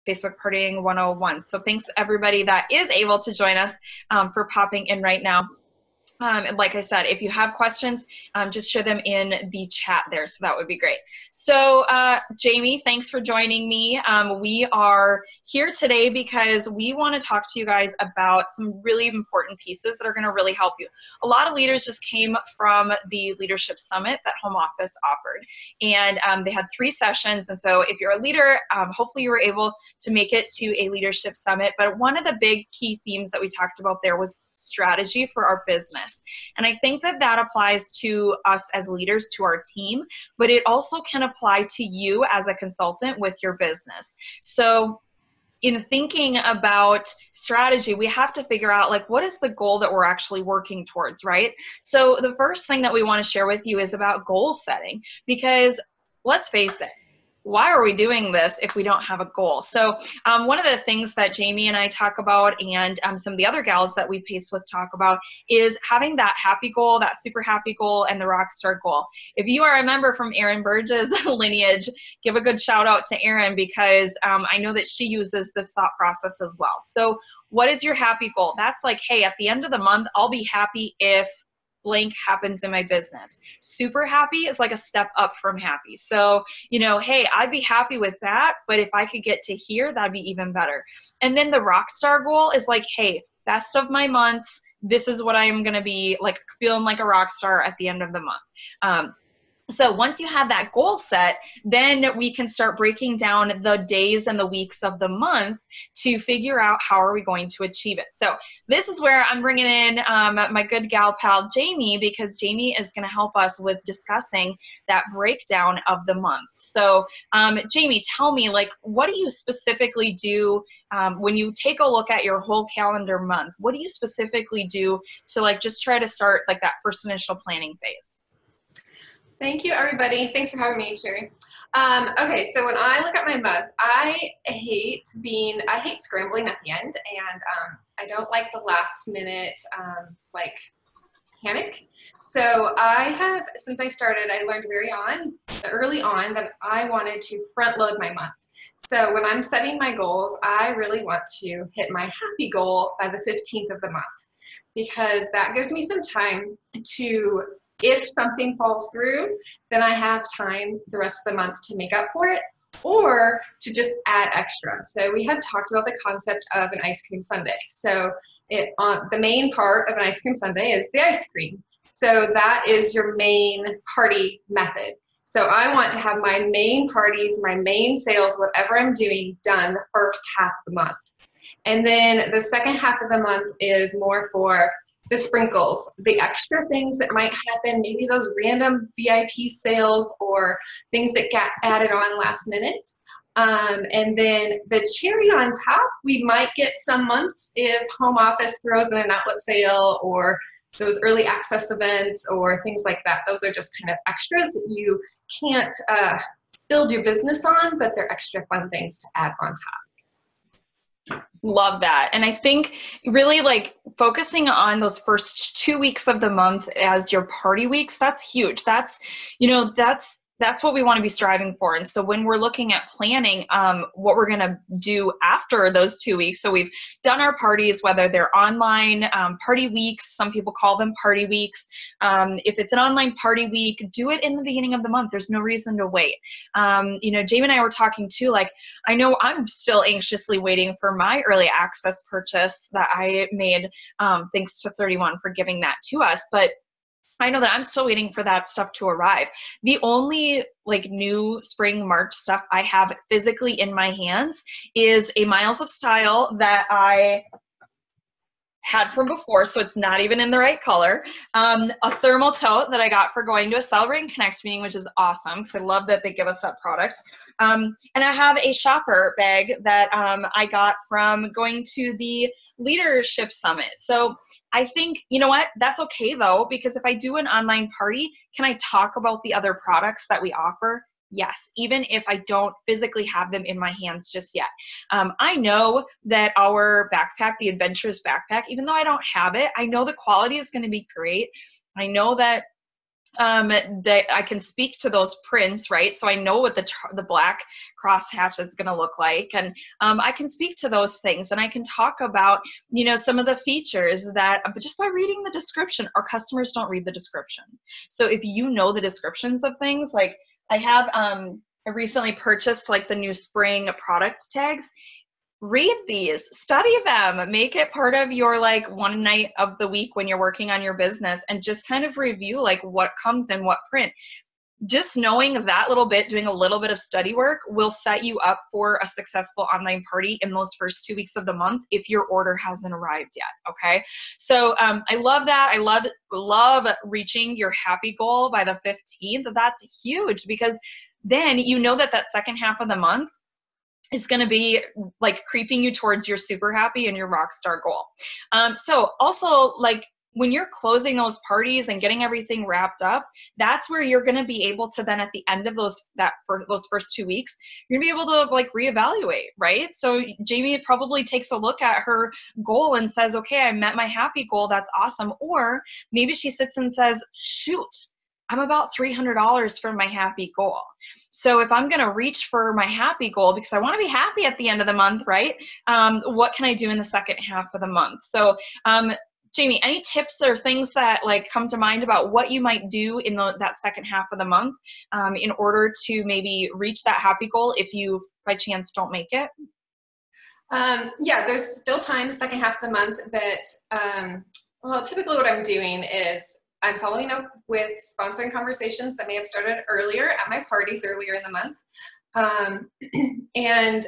Facebook Partying 101. So thanks everybody that is able to join us for popping in right now. And like I said, if you have questions, just share them in the chat there. So that would be great. So Jamie, thanks for joining me. We are here today because we want to talk to you guys about some really important pieces that are going to really help you. A lot of leaders just came from the Leadership Summit that Home Office offered. And they had 3 sessions. And so if you're a leader, hopefully you were able to make it to a Leadership Summit. But one of the big key themes that we talked about there was strategy for our business. And I think that that applies to us as leaders, to our team, but it also can apply to you as a consultant with your business. So in thinking about strategy, we have to figure out, like, what is the goal that we're actually working towards, right? So the first thing that we want to share with you is about goal setting, because let's face it, why are we doing this if we don't have a goal? So one of the things that Jamie and I talk about, and some of the other gals that we pace with talk about, is having that happy goal, that super happy goal, and the rock star goal. If you are a member from Erin Burge's lineage, give a good shout out to Erin, because I know that she uses this thought process as well. So what is your happy goal? That's like, hey, at the end of the month, I'll be happy if blank happens in my business. Super happy is like a step up from happy. So, you know, hey, I'd be happy with that, but if I could get to here, that'd be even better. And then the rock star goal is like, hey, best of my months. This is what I'm going to be like, feeling like a rock star at the end of the month. So once you have that goal set, then we can start breaking down the days and the weeks of the month to figure out how are we going to achieve it. So this is where I'm bringing in my good gal pal, Jamie, because Jamie is going to help us with discussing that breakdown of the month. So Jamie, tell me, like, what do you specifically do when you take a look at your whole calendar month? What do you specifically do to, like, just try to start like that first initial planning phase? Thank you, everybody. Thanks for having me, Sherry. Okay, so when I look at my month, I hate scrambling at the end, and I don't like the last minute, like, panic. So I have, since I started, I learned early on that I wanted to front load my month. So when I'm setting my goals, I really want to hit my happy goal by the 15th of the month, because that gives me some time to, if something falls through, then I have time the rest of the month to make up for it, or to just add extra. So we had talked about the concept of an ice cream sundae. So the main part of an ice cream sundae is the ice cream. So that is your main party method. So I want to have my main parties, my main sales, whatever I'm doing, done the first half of the month. And then the second half of the month is more for the sprinkles, the extra things that might happen, maybe those random VIP sales or things that got added on last minute. And then the cherry on top, we might get some months if Home Office throws in an outlet sale or those early access events or things like that. Those are just kind of extras that you can't build your business on, but they're extra fun things to add on top. Love that. And I think really, like, focusing on those first 2 weeks of the month as your party weeks, that's huge. That's, you know, that's what we want to be striving for. And so when we're looking at planning what we're going to do after those 2 weeks, so we've done our parties, whether they're online party weeks, some people call them party weeks. If it's an online party week, do it in the beginning of the month. There's no reason to wait. You know, Jamie and I were talking too, like, I know I'm still anxiously waiting for my early access purchase that I made, thanks to 31 for giving that to us. But I know that I'm still waiting for that stuff to arrive. The only, like, new spring March stuff I have physically in my hands is a Miles of Style that I had from before, so it's not even in the right color. A thermal tote that I got for going to a Celebrate and Connect meeting, which is awesome because I love that they give us that product. And I have a shopper bag that I got from going to the Leadership Summit. So I think, you know what, that's okay though, because if I do an online party, can I talk about the other products that we offer? Yes, even if I don't physically have them in my hands just yet. I know that our backpack, the Adventurous Backpack, even though I don't have it, I know the quality is going to be great. I know that that I can speak to those prints, right? So I know what the black crosshatch is going to look like, and I can speak to those things, and I can talk about, you know, some of the features that, but just by reading the description. Our customers don't read the description. So if you know the descriptions of things, like I have, I recently purchased like the new spring product tags. Read these, study them, make it part of your like one night of the week when you're working on your business, and just kind of review like what comes in what print. Just knowing that little bit, doing a little bit of study work will set you up for a successful online party in those first 2 weeks of the month if your order hasn't arrived yet. Okay, so I love that. I love reaching your happy goal by the 15th. That's huge, because then you know that that second half of the month is going to be like creeping you towards your super happy and your rock star goal. So also, like, when you're closing those parties and getting everything wrapped up, that's where you're going to be able to then at the end of those first 2 weeks, you're going to be able to like reevaluate, right? So Jamie probably takes a look at her goal and says, okay, I met my happy goal. That's awesome. Or maybe she sits and says, shoot, I'm about $300 from my happy goal. So if I'm going to reach for my happy goal, because I want to be happy at the end of the month, right? What can I do in the second half of the month? So Jamie, any tips or things that like come to mind about what you might do in that second half of the month in order to maybe reach that happy goal if you by chance don't make it? Yeah, there's still time, second half of the month, that, well, typically what I'm doing is I'm following up with sponsoring conversations that may have started earlier at my parties earlier in the month. And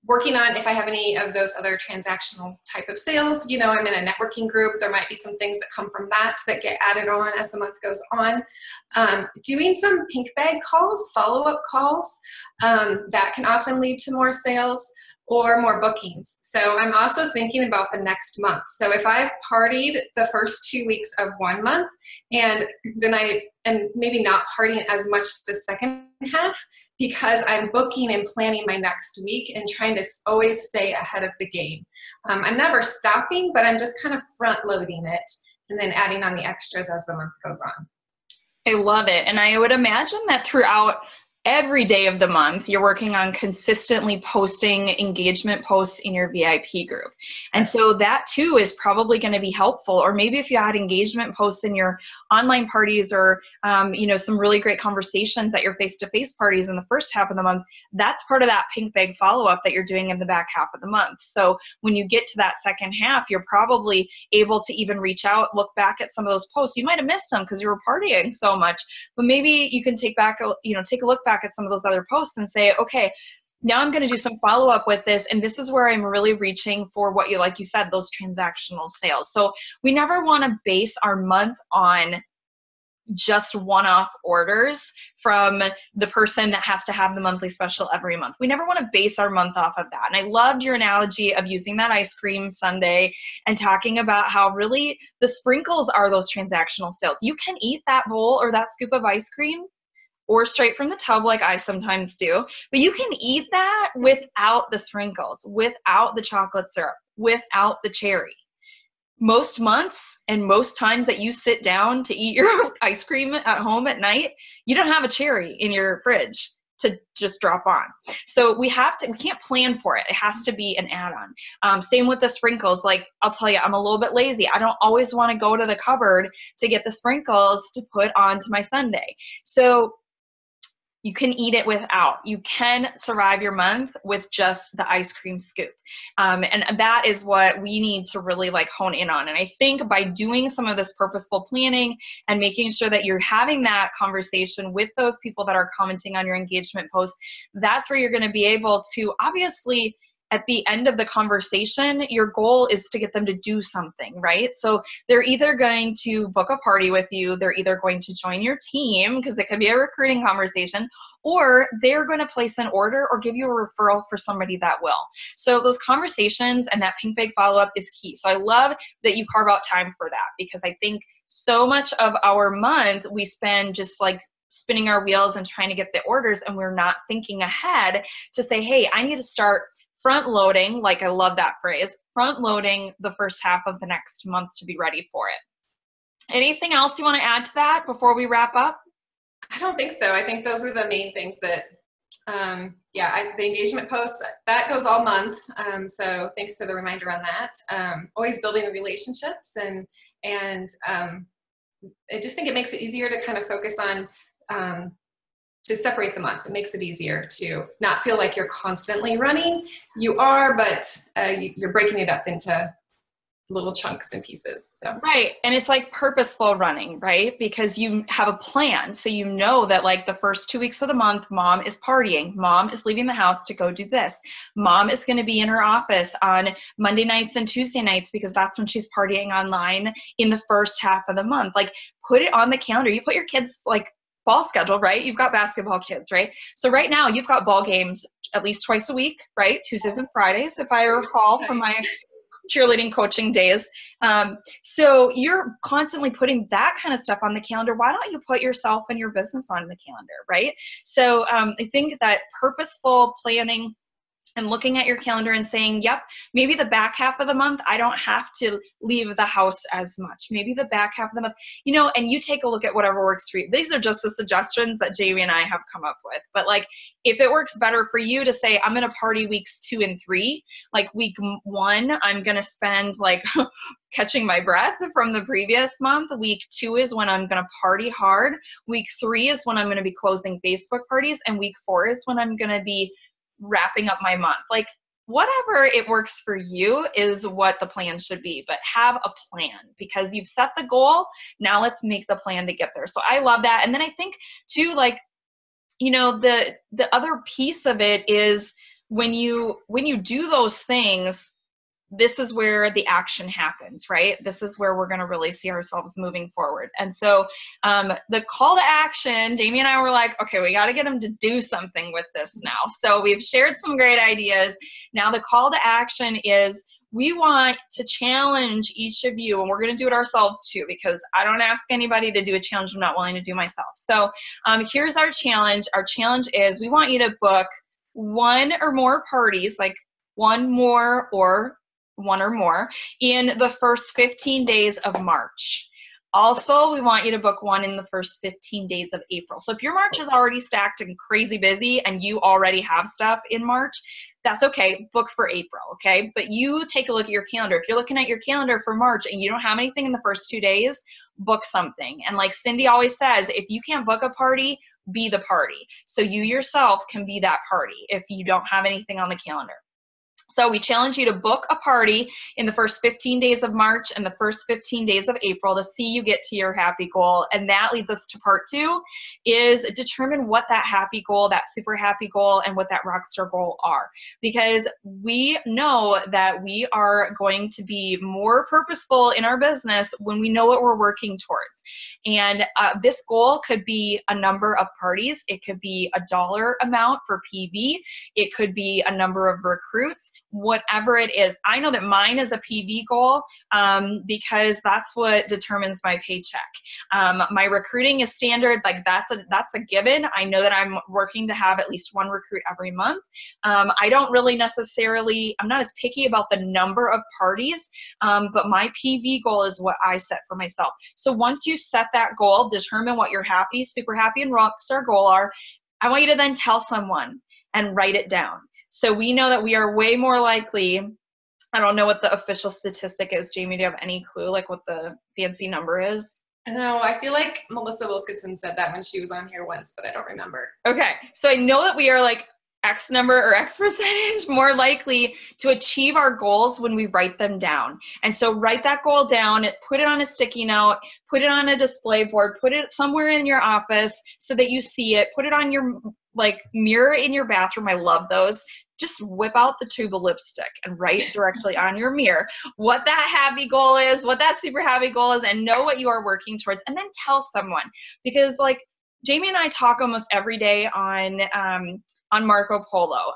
working on if I have any of those other transactional type of sales. You know, I'm in a networking group. There might be some things that come from that get added on as the month goes on. Doing some pink bag calls, follow-up calls, that can often lead to more sales or more bookings. So I'm also thinking about the next month. So if I've partied the first 2 weeks of one month, and then I am maybe not partying as much the second half, because I'm booking and planning my next week and trying to always stay ahead of the game. I'm never stopping, but I'm just kind of front loading it and then adding on the extras as the month goes on. I love it. And I would imagine that throughout every day of the month, you're working on consistently posting engagement posts in your VIP group. And so that too is probably going to be helpful. Or maybe if you had engagement posts in your online parties, or you know, some really great conversations at your face-to-face parties in the first half of the month, that's part of that pink bag follow-up that you're doing in the back half of the month. So when you get to that second half, you're probably able to even reach out, look back at some of those posts. You might have missed them because you were partying so much, but maybe you can take a look back at some of those other posts and say, okay, now I'm going to do some follow-up with this, and this is where I'm really reaching for what you, like you said, those transactional sales. So we never want to base our month on just one-off orders from the person that has to have the monthly special every month. We never want to base our month off of that. And I loved your analogy of using that ice cream sundae and talking about how really the sprinkles are those transactional sales. You can eat that bowl or that scoop of ice cream or straight from the tub like I sometimes do, but you can eat that without the sprinkles, without the chocolate syrup, without the cherry. Most months and most times that you sit down to eat your ice cream at home at night, you don't have a cherry in your fridge to just drop on. So we can't plan for it. It has to be an add-on. Same with the sprinkles. Like, I'll tell you, I'm a little bit lazy. I don't always want to go to the cupboard to get the sprinkles to put onto my sundae. So you can eat it without. You can survive your month with just the ice cream scoop. And that is what we need to really like hone in on. And I think by doing some of this purposeful planning and making sure that you're having that conversation with those people that are commenting on your engagement posts, that's where you're going to be able to, obviously, at the end of the conversation, your goal is to get them to do something, right? So they're either going to book a party with you, they're either going to join your team, because it could be a recruiting conversation, or they're going to place an order or give you a referral for somebody that will. So those conversations and that pink bag follow-up is key. So I love that you carve out time for that, because I think so much of our month we spend just like spinning our wheels and trying to get the orders, and we're not thinking ahead to say, hey, I need to start front loading, like I love that phrase, front loading the first half of the next month to be ready for it. Anything else you want to add to that before we wrap up? I don't think so. I think those are the main things that, the engagement posts, that goes all month. So thanks for the reminder on that. Always building the relationships, and I just think it makes it easier to kind of focus on, to separate the month. It makes it easier to not feel like you're constantly running. You are, but you're breaking it up into little chunks and pieces. So Right. And it's like purposeful running, right? Because you have a plan. So you know that like the first 2 weeks of the month, mom is partying. Mom is leaving the house to go do this. Mom is going to be in her office on Monday nights and Tuesday nights because that's when she's partying online in the first half of the month. Like put it on the calendar. You put your kids like ball schedule, right? You've got basketball kids, right? So right now you've got ball games at least twice a week, right? Tuesdays and Fridays, if I recall from my cheerleading coaching days. So you're constantly putting that kind of stuff on the calendar. Why don't you put yourself and your business on the calendar, right? So I think that purposeful planning and looking at your calendar and saying, yep, maybe the back half of the month, I don't have to leave the house as much. Maybe the back half of the month, and you take a look at whatever works for you. These are just the suggestions that Jamie and I have come up with. But like, if it works better for you to say, I'm going to party weeks 2 and 3, like week 1, I'm going to spend like catching my breath from the previous month. Week 2 is when I'm going to party hard. Week 3 is when I'm going to be closing Facebook parties. And week 4 is when I'm going to be wrapping up my month. Like whatever it works for you is what the plan should be, but have a plan because you've set the goal. Now let's make the plan to get there. So I love that. And then I think too, like, the other piece of it is when you do those things, this is where the action happens, right? This is where we're going to really see ourselves moving forward. And so the call to action, Jamie and I were like, okay, we got to get them to do something with this now. So we've shared some great ideas. Now the call to action is we want to challenge each of you, and we're going to do it ourselves too, because I don't ask anybody to do a challenge I'm not willing to do myself. So here's our challenge. Our challenge is we want you to book 1 or more parties, like 1 more or 1 or more in the first 15 days of March. Also, we want you to book 1 in the first 15 days of April. So if your March is already stacked and crazy busy and you already have stuff in March, that's okay. Book for April, okay? But you take a look at your calendar. If you're looking at your calendar for March and you don't have anything in the first 2 days, book something. And like Cindy always says, if you can't book a party, be the party. So you yourself can be that party if you don't have anything on the calendar. So we challenge you to book a party in the first 15 days of March and the first 15 days of April to see you get to your happy goal. And that leads us to part 2, is determine what that happy goal, that super happy goal, and what that rockstar goal are. Because we know that we are going to be more purposeful in our business when we know what we're working towards. And this goal could be a number of parties. It could be a dollar amount for PV. It could be a number of recruits. Whatever it is. I know that mine is a PV goal because that's what determines my paycheck. My recruiting is standard, like that's a given. I know that I'm working to have at least 1 recruit every month. I don't really necessarily, I'm not as picky about the number of parties, but my PV goal is what I set for myself. So once you set that goal, determine what your happy, super happy, and rockstar goal are, I want you to then tell someone and write it down. So we know that we are way more likely, I don't know what the official statistic is. Jamie, do you have any clue like what the fancy number is? No, I feel like Melissa Wilkinson said that when she was on here once, but I don't remember. Okay, so I know that we are like X number or X percentage more likely to achieve our goals when we write them down. And so write that goal down, put it on a sticky note, put it on a display board, put it somewhere in your office so that you see it, put it on your like mirror in your bathroom. I love those. Just whip out the tube of lipstick and write directly on your mirror what that happy goal is, what that super happy goal is, and know what you are working towards, and then tell someone. Because like Jamie and I talk almost every day on Marco Polo.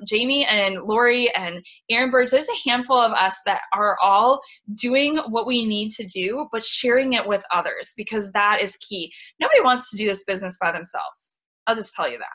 Jamie and Lori and Aaron Burge, there's a handful of us that are all doing what we need to do, but sharing it with others because that is key. Nobody wants to do this business by themselves. I'll just tell you that.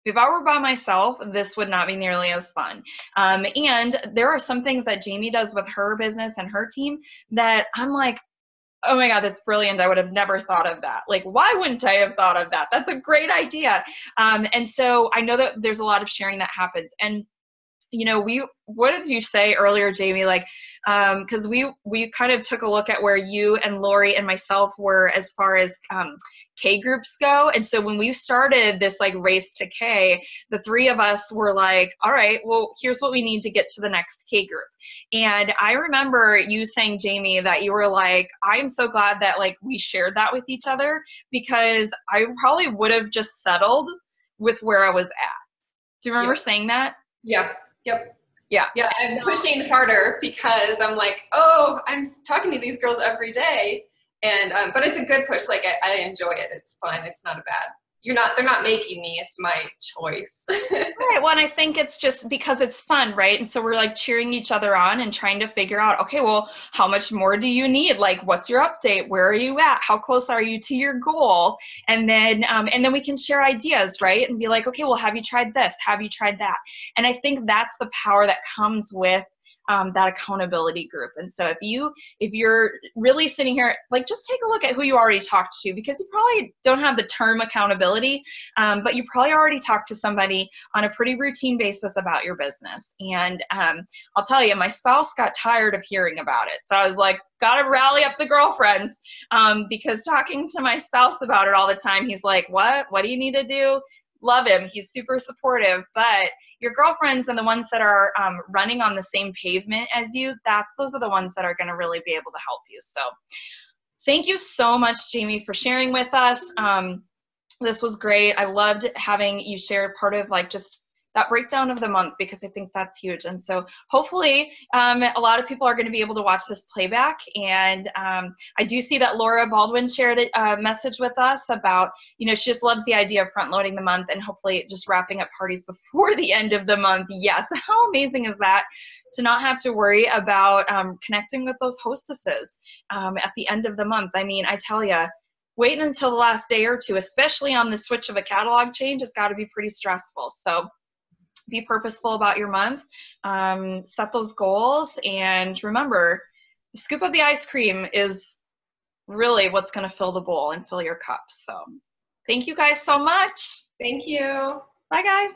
If I were by myself, this would not be nearly as fun. And there are some things that Jamie does with her business and her team that I'm like, Oh my God, that's brilliant. I would have never thought of that. Like, why wouldn't I have thought of that? That's a great idea. And so I know that there's a lot of sharing that happens. And you know, what did you say earlier, Jamie? Like, because we kind of took a look at where you and Lori and myself were as far as K groups go. And so when we started this like race to K, the three of us were like, all right, well, here's what we need to get to the next K group. And I remember you saying, Jamie, that you were like, I'm so glad that like we shared that with each other, because I probably would have just settled with where I was at. Do you remember saying that? Yeah. Yep. Yeah. Yeah. I'm pushing harder because I'm like, oh, I'm talking to these girls every day. And, but it's a good push. Like I enjoy it. It's fun. It's not a bad, they're not making me, it's my choice. Right. Well, and I think it's just because it's fun, right? And so we're like cheering each other on and trying to figure out, okay, well, how much more do you need? Like, what's your update? Where are you at? How close are you to your goal? And then we can share ideas, right? And be like, okay, well, have you tried this? Have you tried that? And I think that's the power that comes with that accountability group. And so if you're really sitting here, like, just take a look at who you already talked to, because you probably don't have the term accountability, but you probably already talked to somebody on a pretty routine basis about your business. And I'll tell you, my spouse got tired of hearing about it. So I was like, gotta rally up the girlfriends, because talking to my spouse about it all the time, he's like, what do you need to do? Love him. He's super supportive, but your girlfriends and the ones that are running on the same pavement as you, those are the ones that are going to really be able to help you. So thank you so much, Jamie, for sharing with us. This was great. I loved having you share part of like just that breakdown of the month, because I think that's huge. And so hopefully a lot of people are going to be able to watch this playback. And I do see that Laura Baldwin shared a message with us about, you know, she just loves the idea of front loading the month and hopefully just wrapping up parties before the end of the month. Yes, how amazing is that, to not have to worry about connecting with those hostesses at the end of the month. I mean, I tell you, waiting until the last day or two, especially on the switch of a catalog change, has got to be pretty stressful. So be purposeful about your month, set those goals, and remember, the scoop of the ice cream is really what's going to fill the bowl and fill your cup. So thank you guys so much. Thank you. Bye, guys.